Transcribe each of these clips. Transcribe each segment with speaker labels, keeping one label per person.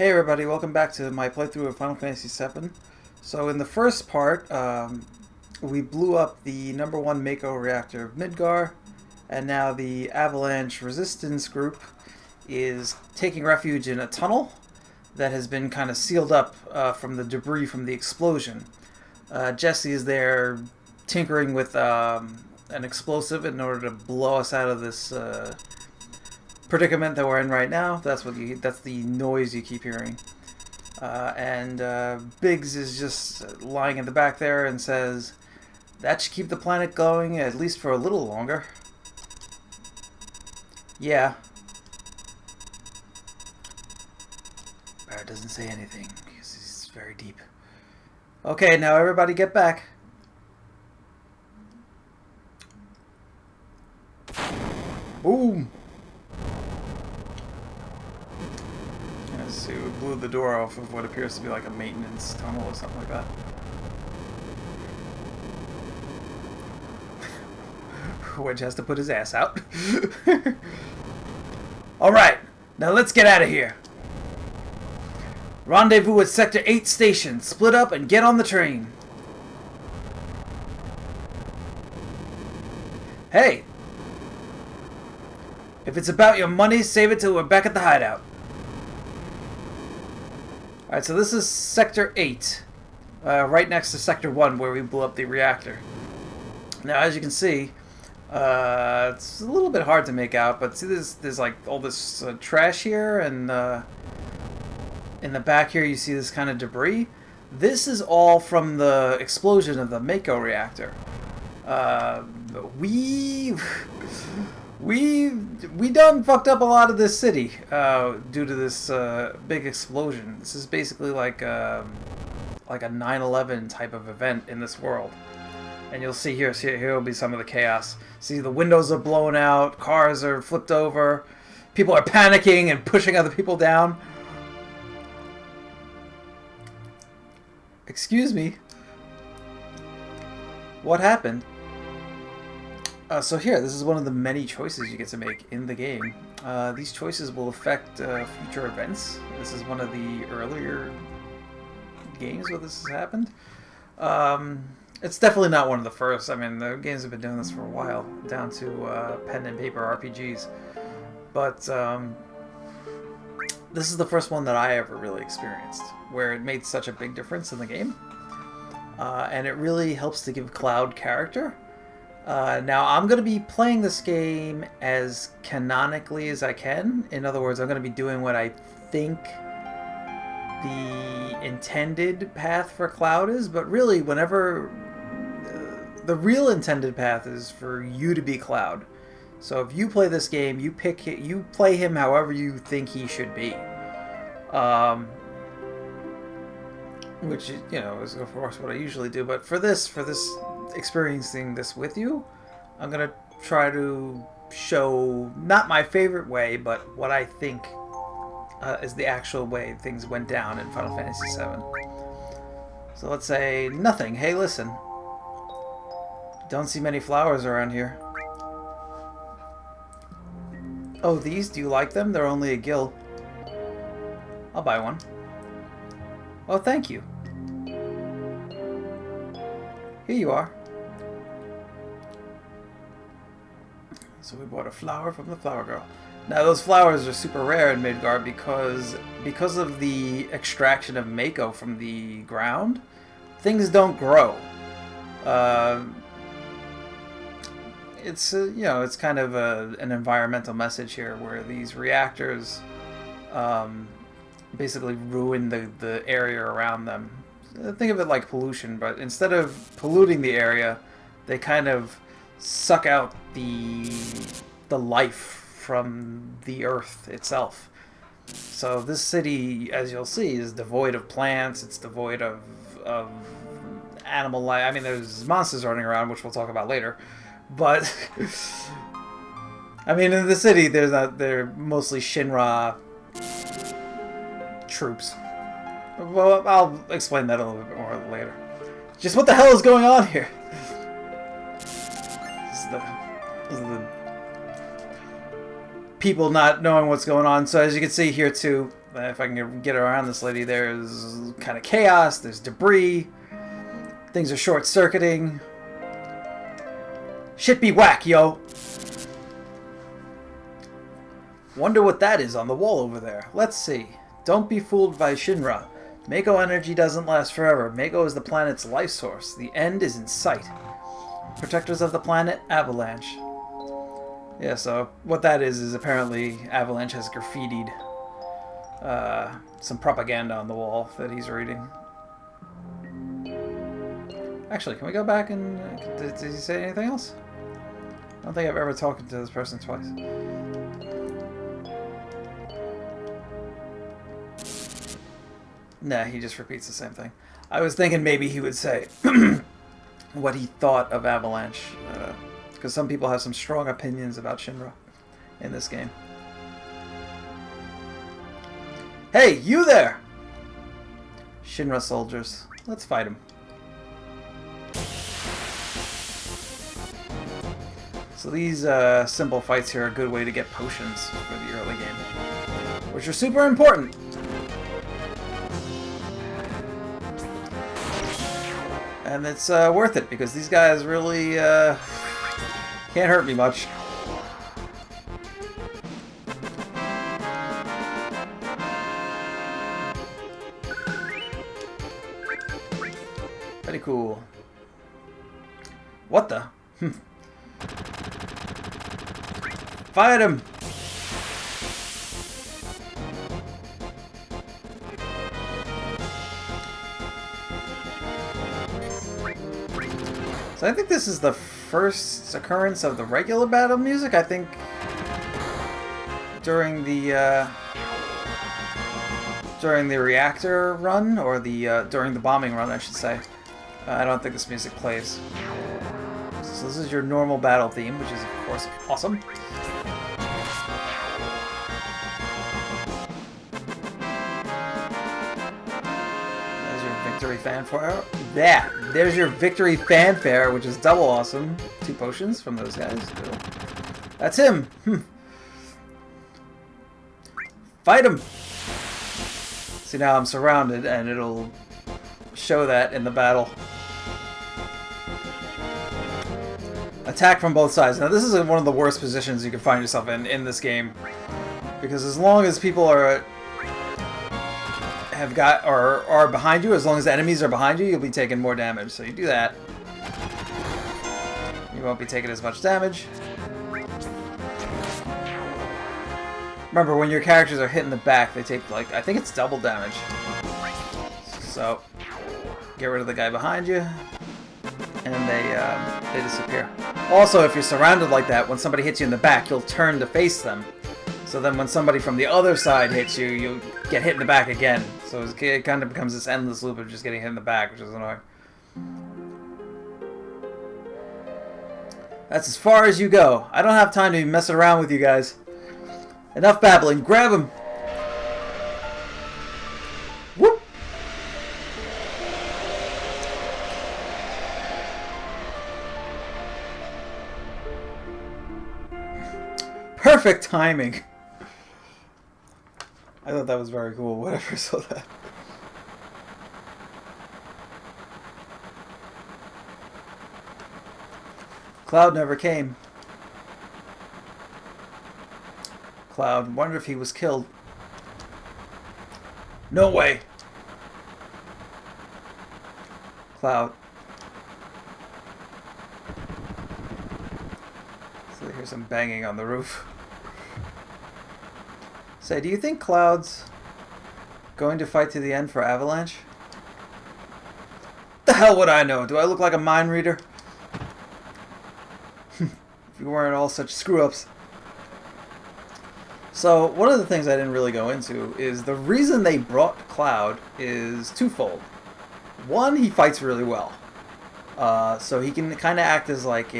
Speaker 1: Hey everybody, welcome back to my playthrough of Final Fantasy VII. So in the first part, we blew up the #1 Mako reactor of Midgar, and now the Avalanche resistance group is taking refuge in a tunnel that has been kind of sealed up from the debris from the explosion. Jesse is there tinkering with an explosive in order to blow us out of this predicament that we're in right now. That's the noise you keep hearing. And Biggs is just lying in the back there and says, that should keep the planet going at least for a little longer. Yeah. Barrett doesn't say anything because he's very deep. Okay, now everybody get back. Boom! Let's see, we blew the door off of what appears to be like a maintenance tunnel or something like that. Wedge has to put his ass out. Alright, now let's get out of here. Rendezvous at Sector 8 station. Split up and get on the train. Hey! If it's about your money, save it till we're back at the hideout. Alright, so this is Sector 8. Right next to Sector 1 where we blew up the reactor. Now, as you can see, it's a little bit hard to make out, but see there's like all this trash here, and in the back here you see this kind of debris. This is all from the explosion of the Mako reactor. We done fucked up a lot of this city due to this big explosion. This is basically like a 9/11 type of event in this world. And you'll see here will be some of the chaos. See, the windows are blown out, cars are flipped over, people are panicking and pushing other people down. Excuse me. What happened? So here, this is one of the many choices you get to make in the game. These choices will affect future events. This is one of the earlier games where this has happened. It's definitely not one of the first. I mean, the games have been doing this for a while, down to pen and paper RPGs. But this is the first one that I ever really experienced, where it made such a big difference in the game. And it really helps to give Cloud character. Now, I'm going to be playing this game as canonically as I can. In other words, I'm going to be doing what I think the intended path for Cloud is, but really, whenever the real intended path is for you to be Cloud. So if you play this game, you play him however you think he should be. Which, you know, is of course what I usually do. But for this experiencing this with you, I'm gonna try to show not my favorite way, but what I think is the actual way things went down in Final Fantasy VII. So let's say nothing. Hey, listen. Don't see many flowers around here. Oh, these? Do you like them? They're only a gill. I'll buy one. Oh, thank you. Here you are. So we bought a flower from the flower girl. Now those flowers are super rare in Midgar because of the extraction of Mako from the ground. Things don't grow. It's you know, it's kind of an environmental message here, where these reactors basically ruin the area around them. Think of it like pollution, but instead of polluting the area, they kind of suck out the life from the earth itself. So this city, as you'll see, is devoid of plants. It's devoid of animal life. I mean, there's monsters running around, which we'll talk about later. But I mean, in the city, they're mostly Shinra troops. Well, I'll explain that a little bit more later. Just what the hell is going on here? This is the people not knowing what's going on. So as you can see here too, If I can get around this lady, there's kind of chaos, there's debris, things are short-circuiting. Shit be whack, yo! Wonder what that is on the wall over there. Let's see. Don't be fooled by Shinra. Mako energy doesn't last forever. Mako is the planet's life source. The end is in sight. Protectors of the planet, Avalanche. Yeah, so what that is apparently Avalanche has graffitied some propaganda on the wall that he's reading. Actually, can we go back and... did he say anything else? I don't think I've ever talked to this person twice. Nah, he just repeats the same thing. I was thinking maybe he would say what he thought of Avalanche. Because some people have some strong opinions about Shinra in this game. Hey, you there! Shinra soldiers. Let's fight him. So these simple fights here are a good way to get potions for the early game, which are super important. And it's worth it because these guys really can't hurt me much. Pretty cool. What the? Fight him! So I think this is the first occurrence of the regular battle music. I think during the reactor run, or the during the bombing run, I should say. I don't think this music plays. So this is your normal battle theme, which is of course awesome. There's your victory fanfare. Yeah, there's your victory fanfare, which is double awesome. 2 potions from those guys. Cool. That's him. Fight him. See, now I'm surrounded, and it'll show that in the battle. Attack from both sides. Now this is one of the worst positions you can find yourself in this game, because as long as people are behind you, as long as enemies are behind you, you'll be taking more damage. So you do that, you won't be taking as much damage. Remember, when your characters are hit in the back, they take, like, I think it's double damage. So get rid of the guy behind you, and they disappear. Also, if you're surrounded like that, when somebody hits you in the back, you'll turn to face them. So then when somebody from the other side hits you, you'll get hit in the back again. So it kind of becomes this endless loop of just getting hit in the back, which is annoying. That's as far as you go. I don't have time to be messing around with you guys. Enough babbling. Grab him! Whoop! Perfect timing. I thought that was very cool. Whatever saw that. Cloud never came. Cloud, wonder if he was killed. No way. Cloud. So I hear some banging on the roof. Say, do you think Cloud's going to fight to the end for Avalanche? The hell would I know? Do I look like a mind reader? If you weren't all such screw-ups. So, one of the things I didn't really go into is the reason they brought Cloud is twofold. One, he fights really well. So he can kind of act as like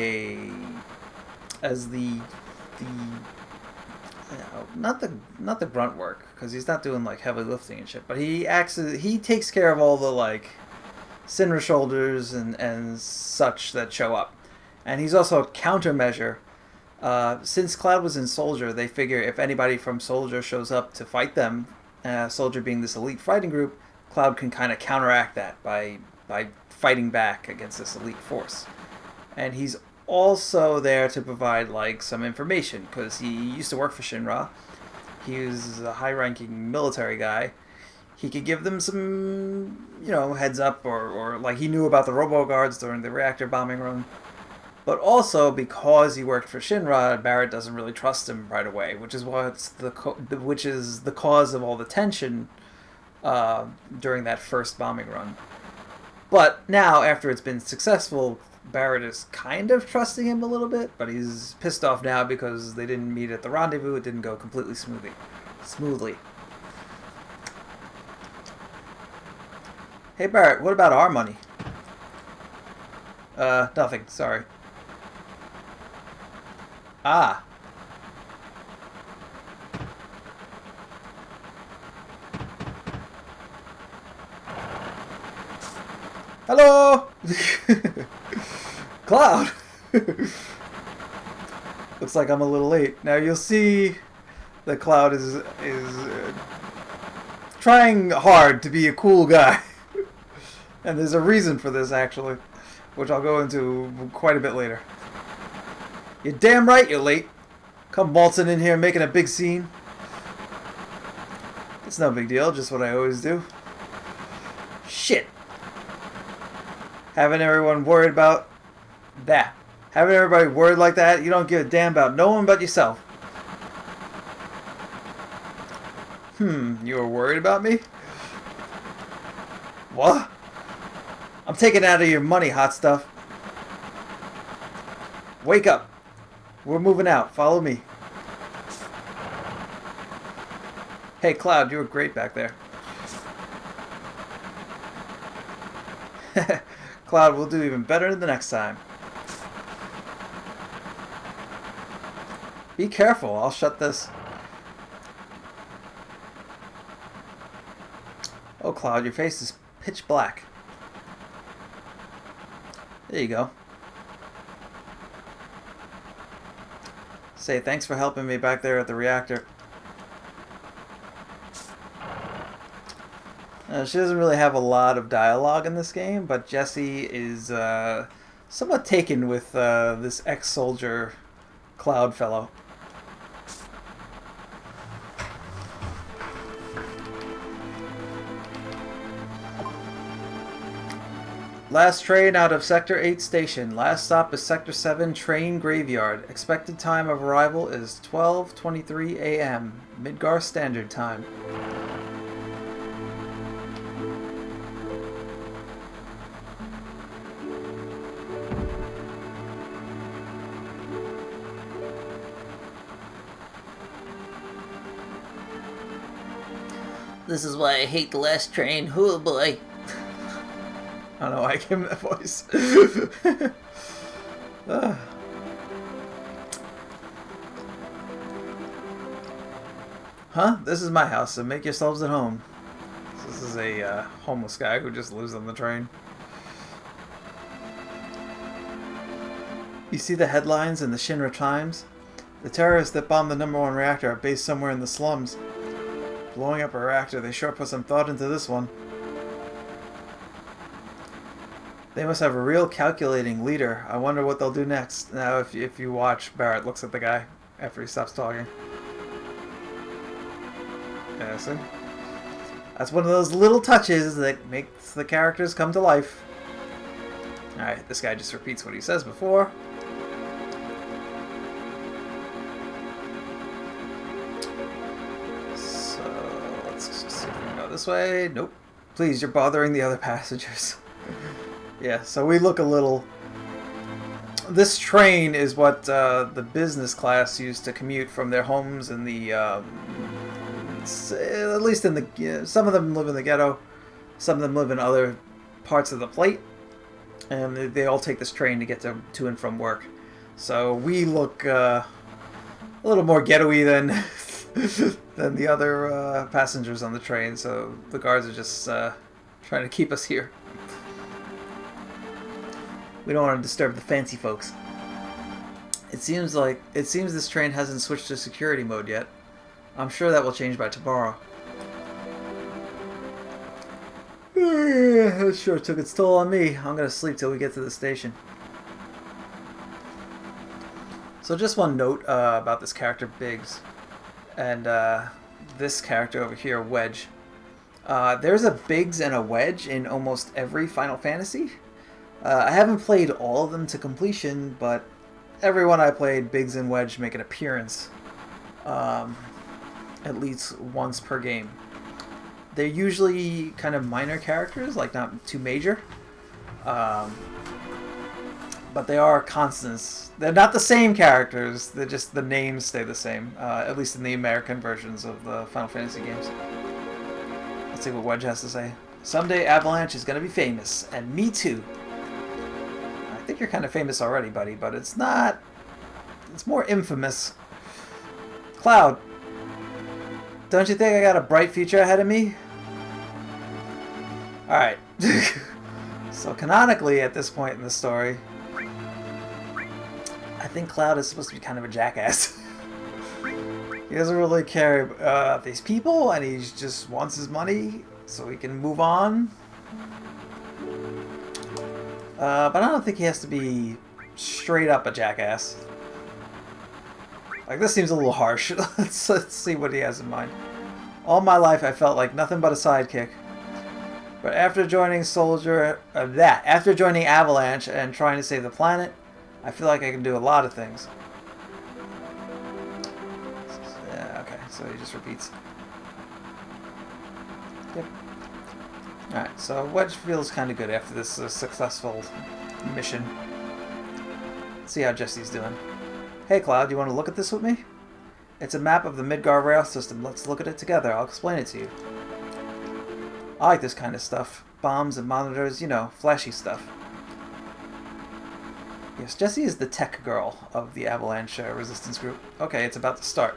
Speaker 1: not the grunt work, because he's not doing like heavy lifting and shit, but he takes care of all the like Sinra shoulders and such that show up. And he's also a countermeasure. Since Cloud was in Soldier, they figure if anybody from Soldier shows up to fight them, Soldier being this elite fighting group, Cloud can kind of counteract that by fighting back against this elite force. And he's also there to provide like some information because he used to work for Shinra. He was a high-ranking military guy. He could give them some, heads up or like he knew about the robo guards during the reactor bombing run. But also because he worked for Shinra, Barrett doesn't really trust him right away, which is which is the cause of all the tension during that first bombing run. But now, after it's been successful, Barrett is kind of trusting him a little bit, but he's pissed off now because they didn't meet at the rendezvous. It didn't go completely smoothly. Hey Barrett, what about our money? Nothing, sorry. Ah. Hello! Cloud! Looks like I'm a little late. Now you'll see that Cloud is trying hard to be a cool guy. And there's a reason for this, actually, which I'll go into quite a bit later. You're damn right you're late. Come waltzing in here making a big scene. It's no big deal, just what I always do. Shit. Having everyone worried about that. Having everybody worried like that, you don't give a damn about no one but yourself. You were worried about me? What? I'm taking out of your money, hot stuff. Wake up. We're moving out. Follow me. Hey, Cloud, you were great back there. Cloud, we'll do even better the next time. Be careful. I'll shut this. Oh, Cloud, your face is pitch black. There you go. Say thanks for helping me back there at the reactor. She doesn't really have a lot of dialogue in this game, but Jessie is somewhat taken with this ex-soldier Cloud fellow. Last train out of Sector 8 station. Last stop is Sector 7 train graveyard. Expected time of arrival is 12:23 a.m. Midgar Standard Time.
Speaker 2: This is why I hate the last train. Oh boy.
Speaker 1: I don't know why I gave him that voice. Huh? This is my house, so make yourselves at home. This is a homeless guy who just lives on the train. You see the headlines in the Shinra Times? The terrorists that bombed the #1 reactor are based somewhere in the slums. Blowing up a reactor, they sure put some thought into this one. They must have a real calculating leader. I wonder what they'll do next. Now, if you watch, Barrett looks at the guy after he stops talking. Yeah, see? That's one of those little touches that makes the characters come to life. Alright, this guy just repeats what he says before. So, let's just see if we can go this way. Nope. Please, you're bothering the other passengers. Yeah, so we look a little... This train is what the business class used to commute from their homes in the... at least in the... some of them live in the ghetto. Some of them live in other parts of the plate. And they all take this train to get to and from work. So we look a little more ghetto-y than, than the other passengers on the train. So the guards are just trying to keep us here. We don't want to disturb the fancy folks. It seems this train hasn't switched to security mode yet. I'm sure that will change by tomorrow. That sure took its toll on me. I'm gonna sleep till we get to the station. So just one note about this character, Biggs, and this character over here, Wedge. There's a Biggs and a Wedge in almost every Final Fantasy. I haven't played all of them to completion, but every one I played, Biggs and Wedge make an appearance at least once per game. They're usually kind of minor characters, like not too major. But they are constants. They're not the same characters, they're just the names stay the same, at least in the American versions of the Final Fantasy games. Let's see what Wedge has to say. Someday Avalanche is going to be famous, and me too. I think you're kind of famous already, buddy, but it's not... It's more infamous. Cloud, don't you think I got a bright future ahead of me? Alright. So canonically, at this point in the story, I think Cloud is supposed to be kind of a jackass. He doesn't really care about these people, and he just wants his money so he can move on. But I don't think he has to be straight up a jackass. Like, this seems a little harsh. Let's see what he has in mind. All my life I felt like nothing but a sidekick. But after joining after joining Avalanche and trying to save the planet, I feel like I can do a lot of things. Yeah, okay, so he just repeats. Yep. Alright, so Wedge feels kind of good after this successful mission. Let's see how Jesse's doing. Hey Cloud, you want to look at this with me? It's a map of the Midgar rail system. Let's look at it together. I'll explain it to you. I like this kind of stuff. Bombs and monitors, you know, flashy stuff. Yes, Jessie is the tech girl of the Avalanche resistance group. Okay, it's about to start.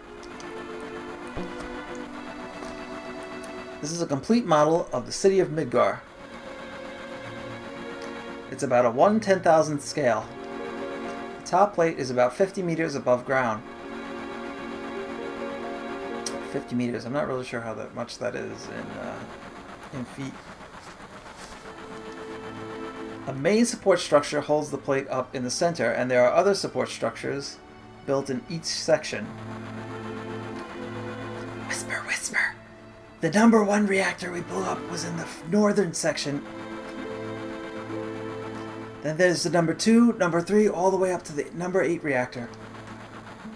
Speaker 1: This is a complete model of the city of Midgar. It's about a 1/10,000th scale. The top plate is about 50 meters above ground. 50 meters, I'm not really sure how much that is in feet. A main support structure holds the plate up in the center, and there are other support structures built in each section. Whisper, whisper! The number 1 reactor we blew up was in the northern section. Then there's the number 2, number 3, all the way up to the number 8 reactor.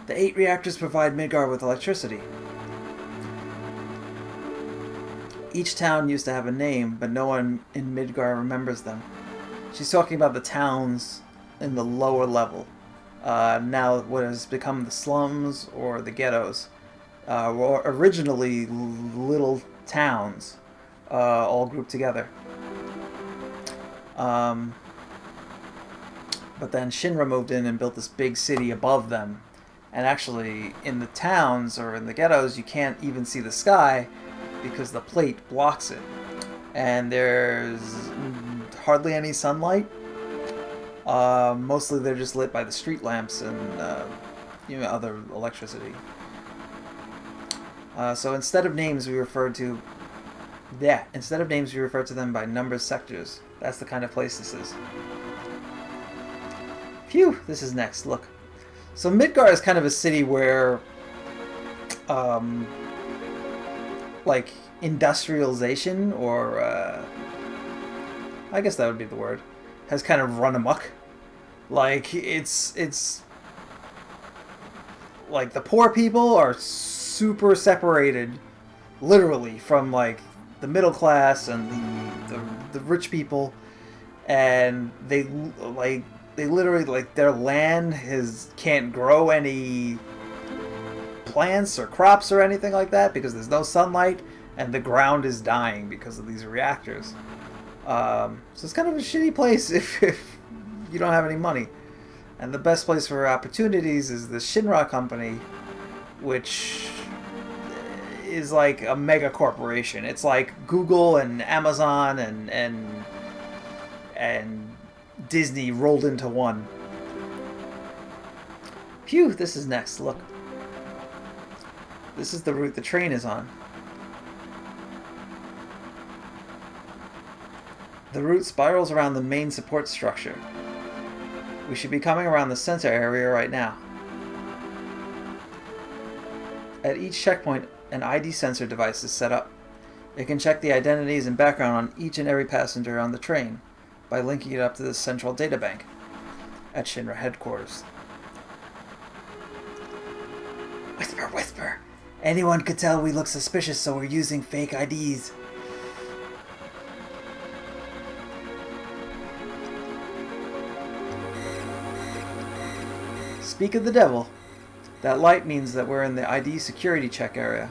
Speaker 1: The 8 reactors provide Midgar with electricity. Each town used to have a name, but no one in Midgar remembers them. She's talking about the towns in the lower level. Now what has become the slums or the ghettos. Were originally little towns, all grouped together. But then Shinra moved in and built this big city above them. And actually, in the towns or in the ghettos, you can't even see the sky because the plate blocks it. And there's hardly any sunlight. Mostly they're just lit by the street lamps and other electricity. So instead of names, we refer to them by numbered sectors. That's the kind of place this is. Phew, this is next. Look. So Midgar is kind of a city where, like, industrialization, or, I guess that would be the word, has kind of run amok. Like, it's like, the poor people are super separated, literally, from, like, the middle class and the rich people, and they literally, like, their land can't grow any plants or crops or anything like that because there's no sunlight, and the ground is dying because of these reactors. So it's kind of a shitty place if you don't have any money. And the best place for opportunities is the Shinra company, which is like a mega corporation. It's like Google and Amazon and Disney rolled into one. Phew, this is next. Look. This is the route the train is on. The route spirals around the main support structure. We should be coming around the center area right now. At each checkpoint, an ID sensor device is set up. It can check the identities and background on each and every passenger on the train by linking it up to the central databank at Shinra headquarters. Whisper, whisper. Anyone could tell we look suspicious, so we're using fake IDs. Speak of the devil. That light means that we're in the ID security check area.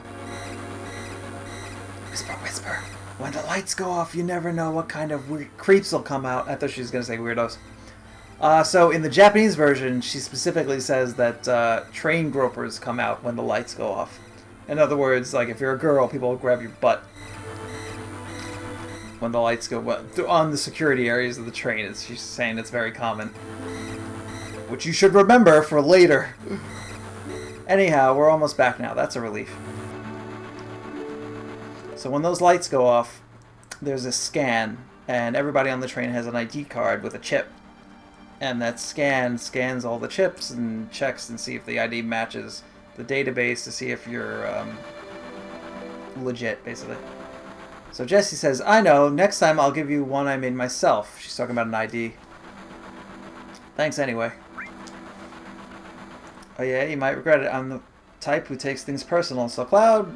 Speaker 1: Whisper, whisper. When the lights go off, you never know what kind of weird creeps will come out. I thought she was going to say weirdos. So in the Japanese version, she specifically says that train gropers come out when the lights go off. In other words, like if you're a girl, people will grab your butt when the lights go on the security areas of the train. She's saying it's very common. Which you should remember for later. Anyhow, we're almost back now. That's a relief. So when those lights go off, there's a scan, and everybody on the train has an ID card with a chip. And that scan scans all the chips and checks and see if the ID matches the database to see if you're legit, basically. So Jessie says, I know, next time I'll give you one I made myself. She's talking about an ID. Thanks anyway. Oh yeah, you might regret it. I'm the type who takes things personal. So Cloud,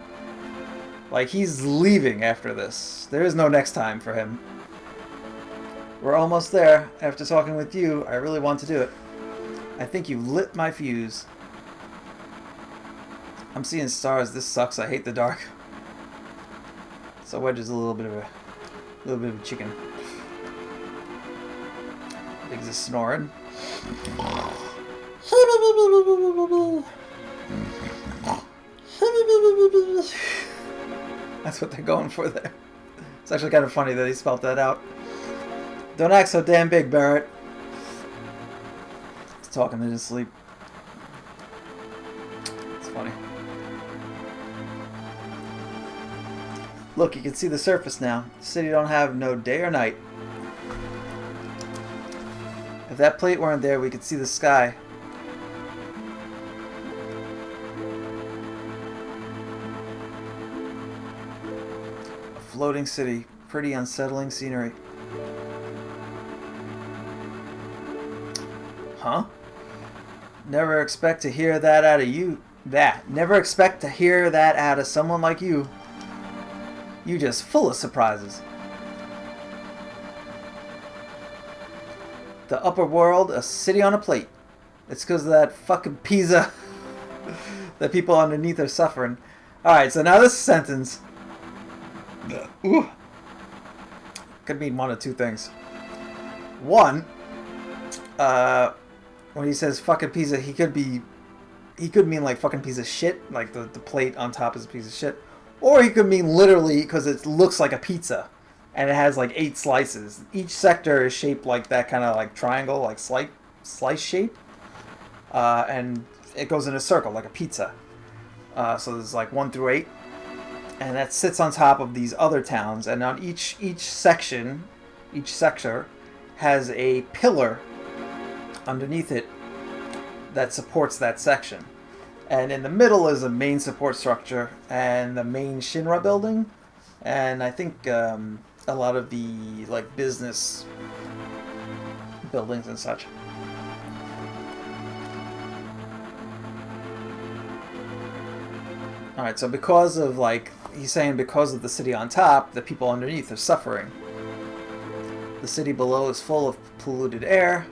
Speaker 1: like, he's leaving after this. There is no next time for him. We're almost there. After talking with you, I really want to do it. I think you've lit my fuse. I'm seeing stars. This sucks. I hate the dark. So Wedge is a little bit of a chicken. Biggs is snoring. That's what they're going for there. It's actually kind of funny that he spelled that out. Don't act so damn big, Barrett. He's talking in his sleep. It's funny. Look, you can see the surface now. The city don't have no day or night. If that plate weren't there, we could see the sky. A floating city. Pretty unsettling scenery. Huh? Never expect to hear that out of you. Never expect to hear that out of someone like you. You just full of surprises. The upper world, a city on a plate. It's because of that fucking pizza that people underneath are suffering. Alright, so now this sentence could mean one of two things. One, when he says fucking pizza, he could mean like fucking piece of shit, like the plate on top is a piece of shit. Or he could mean literally because it looks like a pizza and it has like 8 slices. Each sector is shaped like that kind of like triangle, like slice shape. And it goes in a circle like a pizza. So there's like 1 through 8. And that sits on top of these other towns. And on each section, each sector has a pillar underneath it that supports that section. And in the middle is a main support structure and the main Shinra building. And I think a lot of the like business buildings and such. Alright, so because of like, he's saying because of the city on top, the people underneath are suffering. The city below is full of polluted air.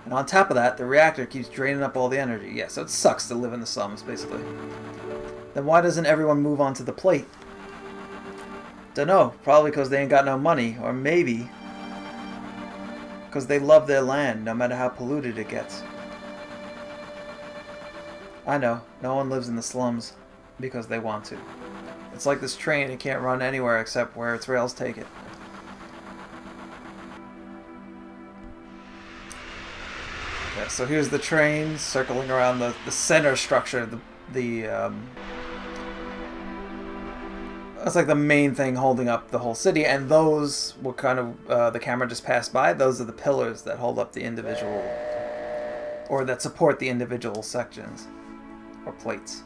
Speaker 1: And on top of that, the reactor keeps draining up all the energy. Yeah, so it sucks to live in the slums, basically. Then why doesn't everyone move on to the plate? Dunno, probably because they ain't got no money, or maybe because they love their land, no matter how polluted it gets. I know, no one lives in the slums because they want to. It's like this train, it can't run anywhere except where its rails take it. Yeah, so here's the train circling around the center structure, That's like the main thing holding up the whole city, and those were kind of the camera just passed by. Those are the pillars that hold up the individual, or that support the individual sections or plates.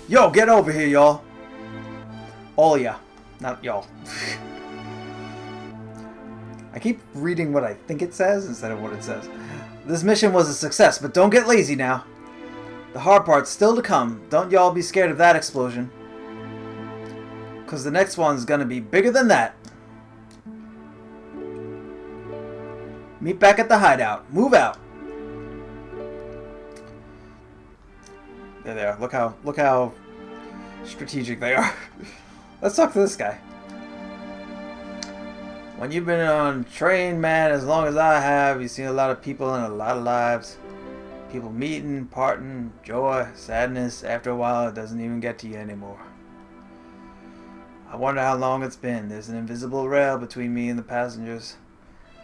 Speaker 1: Yo, get over here, y'all. All ya. Not y'all. I keep reading what I think it says instead of what it says. This mission was a success, but don't get lazy now. The hard part's still to come. Don't y'all be scared of that explosion. Because the next one's gonna be bigger than that. Meet back at the hideout. Move out. There they are. Look how strategic they are. Let's talk to this guy. When you've been on train, man, as long as I have, you've seen a lot of people and a lot of lives. People meeting, parting, joy, sadness. After a while, it doesn't even get to you anymore. I wonder how long it's been. There's an invisible rail between me and the passengers.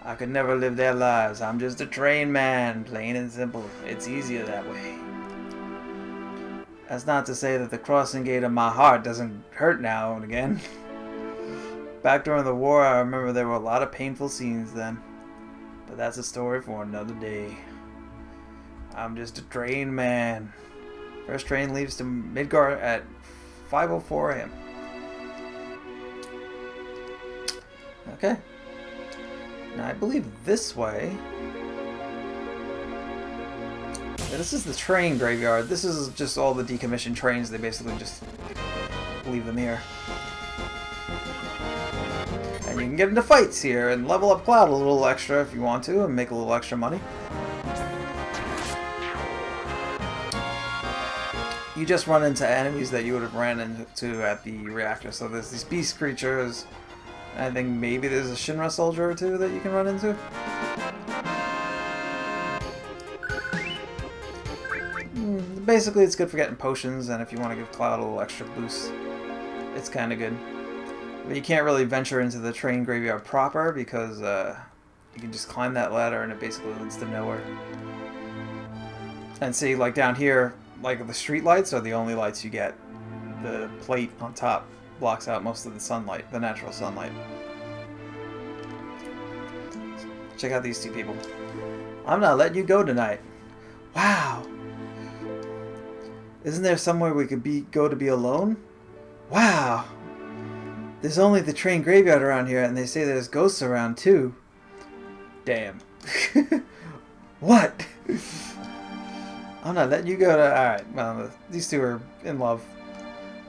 Speaker 1: I could never live their lives. I'm just a train man, plain and simple. It's easier that way. That's not to say that the crossing gate of my heart doesn't hurt now and again. Back during the war, I remember there were a lot of painful scenes then. But that's a story for another day. I'm just a train man. First train leaves to Midgar at 5:04 a.m. Okay. Now I believe this way. Yeah, this is the train graveyard. This is just all the decommissioned trains. They basically just leave them here. And you can get into fights here and level up Cloud a little extra if you want to and make a little extra money. You just run into enemies that you would have ran into at the reactor. So there's these beast creatures. I think maybe there's a Shinra soldier or two that you can run into. Basically, it's good for getting potions, and if you want to give Cloud a little extra boost, it's kind of good. But you can't really venture into the train graveyard proper because you can just climb that ladder and it basically leads to nowhere. And see, like down here, like the street lights are the only lights you get. The plate on top blocks out most of the sunlight, the natural sunlight. Check out these two people. I'm not letting you go tonight. Wow. Isn't there somewhere we could go to be alone? Wow. There's only the train graveyard around here, and they say there's ghosts around too. Damn. What? I'm not letting you go to... Alright, well, these two are in love.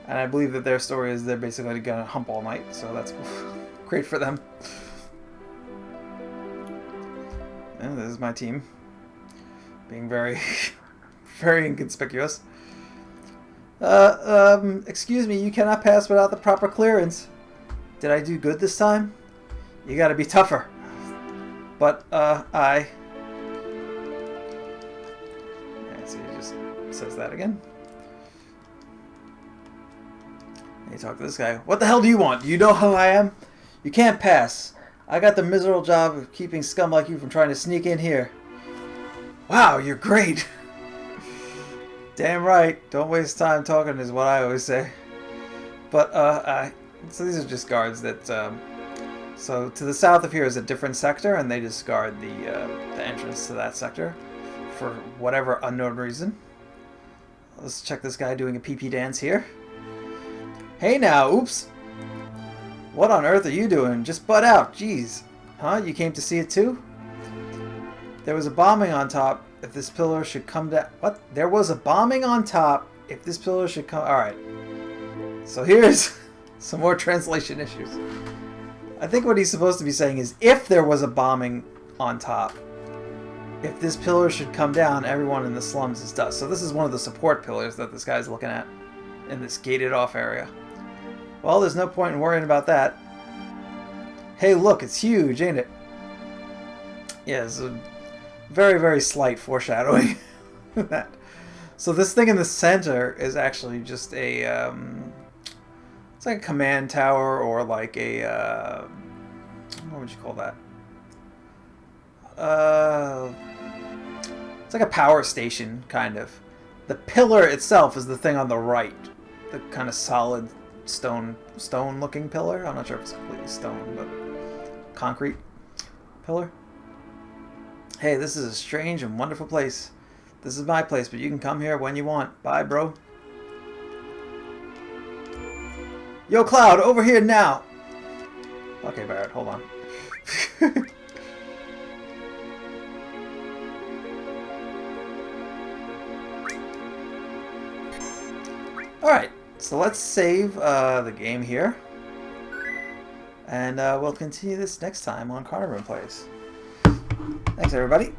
Speaker 1: And I believe that their story is they're basically gonna hump all night, so that's great for them. And this is my team. Being very, very inconspicuous. Excuse me, you cannot pass without the proper clearance. Did I do good this time? You gotta be tougher. But, yeah, so he just says that again. And you talk to this guy. What the hell do you want? Do you know who I am? You can't pass. I got the miserable job of keeping scum like you from trying to sneak in here. Wow, you're great. Damn right. Don't waste time talking is what I always say. But, so these are just guards that, so to the south of here is a different sector, and they just guard the entrance to that sector for whatever unknown reason. Let's check this guy doing a pee-pee dance here. Hey now, oops. What on earth are you doing? Just butt out, jeez. Huh? You came to see it too? There was a bombing on top. If this pillar should come down... What? There was a bombing on top. If this pillar should come... Alright. So here's some more translation issues. I think what he's supposed to be saying is if there was a bombing on top, if this pillar should come down, everyone in the slums is dust. So this is one of the support pillars that this guy's looking at in this gated off area. Well, there's no point in worrying about that. Hey, look, it's huge, ain't it? Yeah, it's a very, very slight foreshadowing. That. So this thing in the center is actually just a, it's like a command tower or like a, what would you call that? It's like a power station, kind of. The pillar itself is the thing on the right. The kind of solid stone-looking pillar. I'm not sure if it's completely stone, but concrete pillar. Hey, this is a strange and wonderful place. This is my place, but you can come here when you want. Bye, bro. Yo, Cloud, over here now. Okay, Barrett, hold on. Alright, so let's save the game here. And we'll continue this next time on Carnabrin Plays. Thanks, everybody.